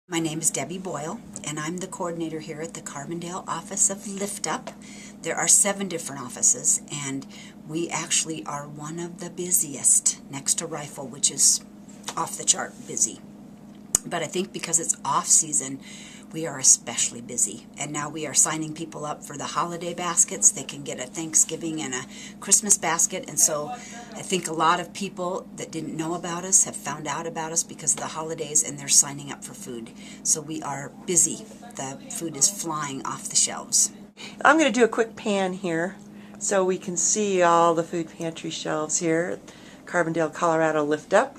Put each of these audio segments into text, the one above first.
My name is Debbie Boyle, and I'm the coordinator here at the Carbondale office of Lift Up. There are 7 different offices, and we actually are one of the busiest, next to Rifle, which is off the chart busy. But I think because it's off season, we are especially busy. And now we are signing people up for the holiday baskets. They can get a Thanksgiving and a Christmas basket. And so I think a lot of people that didn't know about us have found out about us because of the holidays, and they're signing up for food. So we are busy. The food is flying off the shelves. I'm going to do a quick pan here so we can see all the food pantry shelves here. Carbondale, Colorado Lift Up.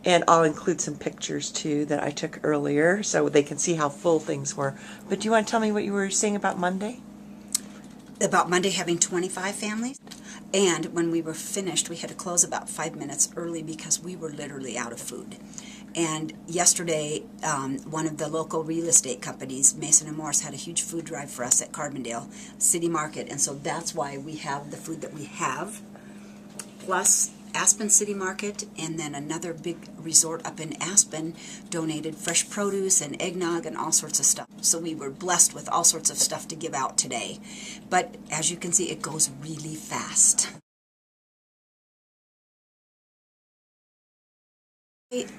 And I'll include some pictures too that I took earlier so they can see how full things were. But do you want to tell me what you were saying about Monday? About Monday having 25 families. And when we were finished, we had to close about 5 minutes early because we were literally out of food. And yesterday, one of the local real estate companies, Mason & Morris, had a huge food drive for us at Carbondale City Market. And so that's why we have the food that we have, plus Aspen City Market, and then another big resort up in Aspen donated fresh produce and eggnog and all sorts of stuff. So we were blessed with all sorts of stuff to give out today. But as you can see, it goes really fast.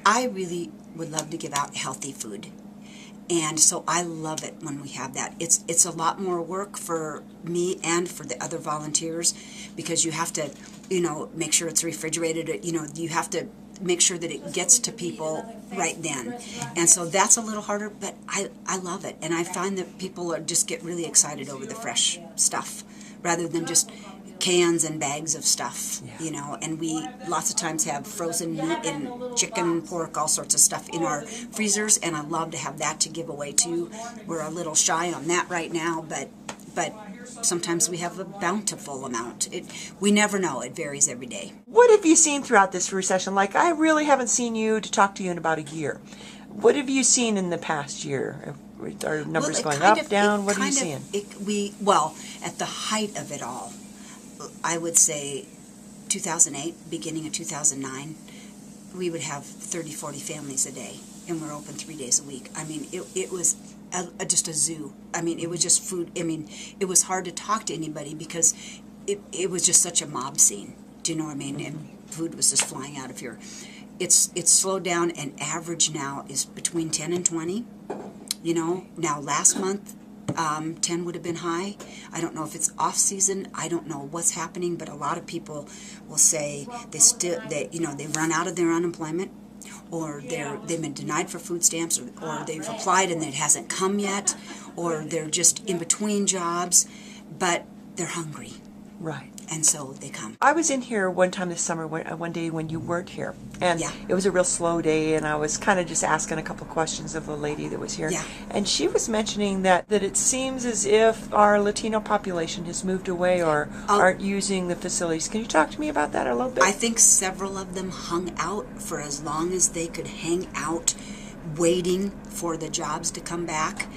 I really would love to give out healthy food. And so I love it when we have that. It's a lot more work for me and for the other volunteers because you have to, make sure it's refrigerated. You have to make sure that it gets to people right then. And so that's a little harder, but I love it. And I find that people just get really excited over the fresh stuff rather than just cans and bags of stuff, and we lots of times have frozen meat and chicken, pork, all sorts of stuff in our freezers, and I love to have that to give away too. We're a little shy on that right now, but sometimes we have a bountiful amount. We never know. It varies every day. What have you seen throughout this recession? Like, I really haven't seen you to talk to you in about a year. What have you seen in the past year? Are numbers going up, down? What are you seeing? At the height of it all, I would say 2008, beginning of 2009, we would have 30, 40 families a day, and we're open 3 days a week. I mean, it was just a zoo. I mean, it was just food. I mean, it was hard to talk to anybody because it was just such a mob scene. Do you know what I mean? And food was just flying out of here. It's slowed down, and average now is between 10 and 20. Now last month, 10 would have been high. I don't know if it's off season. I don't know what's happening, but a lot of people will say they run out of their unemployment, or they've been denied for food stamps, or they've applied and it hasn't come yet, or they're just in between jobs, but they're hungry. Right. And so they come. I was in here one time this summer, one day when you weren't here, and yeah. It was a real slow day, and I was kind of just asking a couple questions of the lady that was here, yeah. And she was mentioning that it seems as if our Latino population has moved away or aren't using the facilities. Can you talk to me about that a little bit? I think several of them hung out for as long as they could hang out, waiting for the jobs to come back,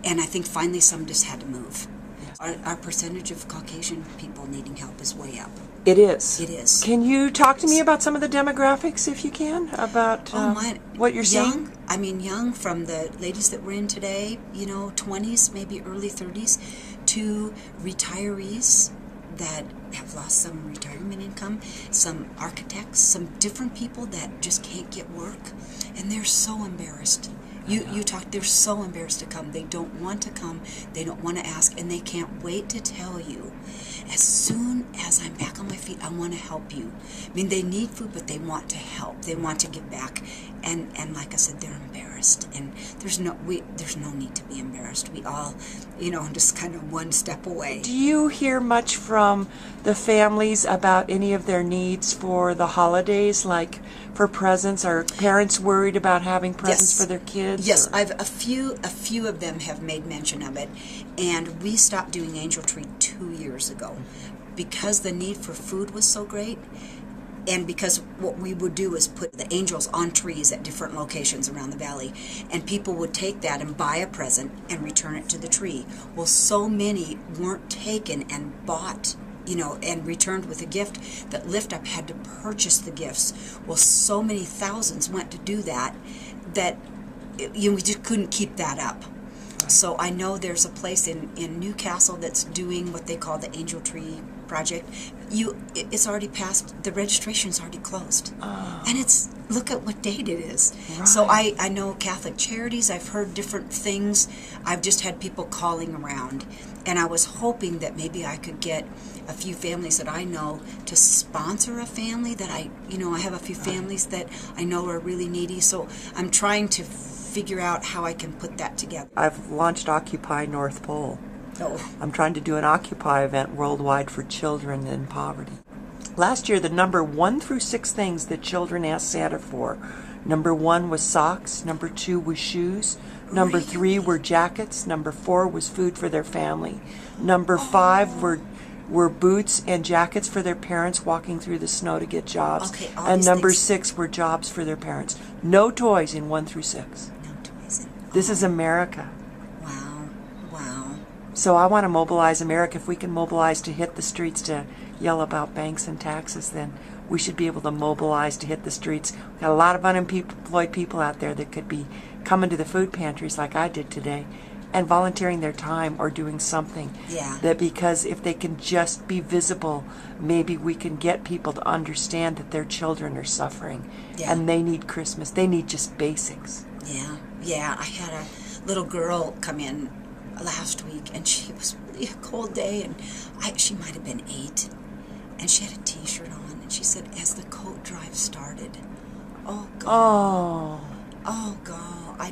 and I think finally some just had to move. Our percentage of Caucasian people needing help is way up. It is. It is. Can you talk to me about some of the demographics, if you can, about what you're seeing? I mean, young, from the ladies that were in today, 20s, maybe early 30s, to retirees that have lost some retirement income, some architects, some different people that just can't get work, and they're so embarrassed. They're so embarrassed to come. They don't want to come. They don't want to ask, and they can't wait to tell you. As soon as I'm back on my feet, I want to help you. I mean, they need food, but they want to help. They want to give back. And like I said, they're embarrassed. And there's no need to be embarrassed. We all, just kind of one step away. Do you hear much from the families about any of their needs for the holidays, like for presents? Are parents worried about having presents for their kids? Yes, I've a few of them have made mention of it, and we stopped doing Angel Tree 2 years ago because the need for food was so great, and because what we would do is put the angels on trees at different locations around the valley, and people would take that and buy a present and return it to the tree. Well, so many weren't taken and bought and returned with a gift that Lift Up had to purchase the gifts. Well, so many thousands went to do that we just couldn't keep that up. So I know there's a place in Newcastle that's doing what they call the Angel Tree Project. It's already passed. The registration's already closed, and look at what date it is. Right. So I know Catholic Charities. I've heard different things. I've just had people calling around, and I was hoping that maybe I could get a few families that I know to sponsor a family that I have a few families that I know are really needy. So I'm trying to figure out how I can put that together. I've launched Occupy North Pole. Oh. I'm trying to do an Occupy event worldwide for children in poverty. Last year, the number 1 through 6 things that children asked Santa for. Number 1 was socks. Number 2 was shoes. Number 3 were jackets. Number 4 was food for their family. Number 5 were boots and jackets for their parents walking through the snow to get jobs. Okay, and number 6 were jobs for their parents. No toys in 1 through 6. No toys. This is America. Wow. So I want to mobilize America. If we can mobilize to hit the streets to yell about banks and taxes, then we should be able to mobilize to hit the streets. We've got a lot of unemployed people out there that could be coming to the food pantries like I did today and volunteering their time or doing something. Yeah. That because if they can just be visible, maybe we can get people to understand that their children are suffering. Yeah. And they need Christmas. They need just basics. Yeah. I had a little girl come in last week, and she was really a cold day, and she might have been 8, and she had a T-shirt on, and she said, as the coat drive started, oh God. Oh God.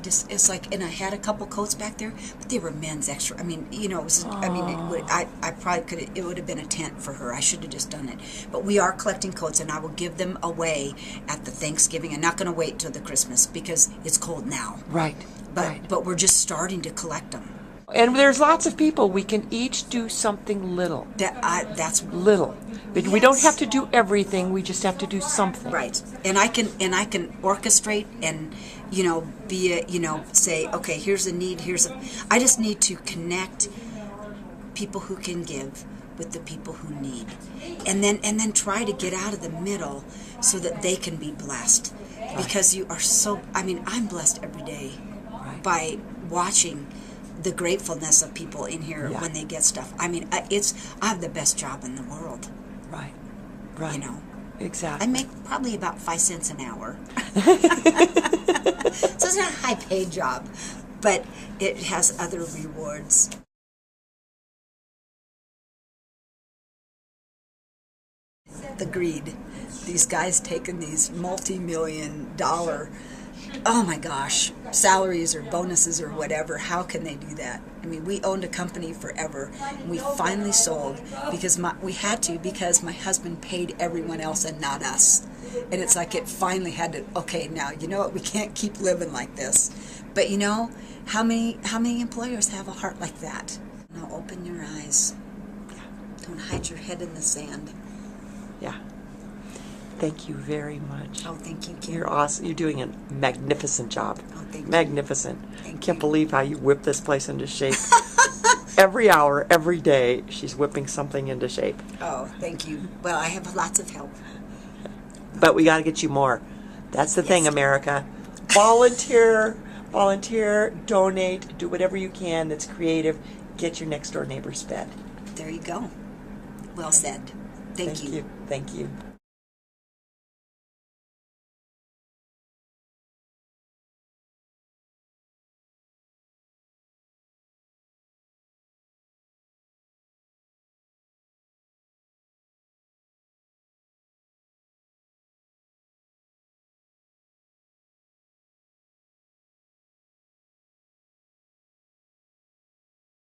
It's like, and I had a couple coats back there, but they were men's extra. I mean, it was, I probably it would have been a tent for her. I should have just done it. But we are collecting coats, and I will give them away at the Thanksgiving. I'm not going to wait till the Christmas because it's cold now. Right. But we're just starting to collect them. And there's lots of people. We can each do something little. That's Little. But we don't have to do everything. We just have to do something. right. And I can orchestrate and say, okay, here's a need, I just need to connect people who can give with the people who need. And then try to get out of the middle so that they can be blessed. Because you are I'm blessed every day by watching the gratefulness of people in here when they get stuff. I have the best job in the world. Right. I Exactly. make probably about 5 cents an hour. So it's not a high-paid job, but it has other rewards. The greed. These guys taking these multi-million-dollar, oh my gosh, salaries or bonuses or whatever. How can they do that? We owned a company forever, and we finally sold because we had to, because my husband paid everyone else and not us. And it's like it finally had to, okay, now, you know what, we can't keep living like this. But how many employers have a heart like that? Now open your eyes. Don't hide your head in the sand. Yeah. Thank you very much. Oh, thank you, Kim. You're awesome. You're doing a magnificent job. Oh, thank you. Magnificent. Thank Can't you. believe how you whip this place into shape. Every hour, every day, she's whipping something into shape. Oh, thank you. Well, I have lots of help. But we got to get you more. That's the thing, America. Volunteer, donate, do whatever you can that's creative. Get your next door neighbors fed. There you go. Well said. Thank you. Thank you.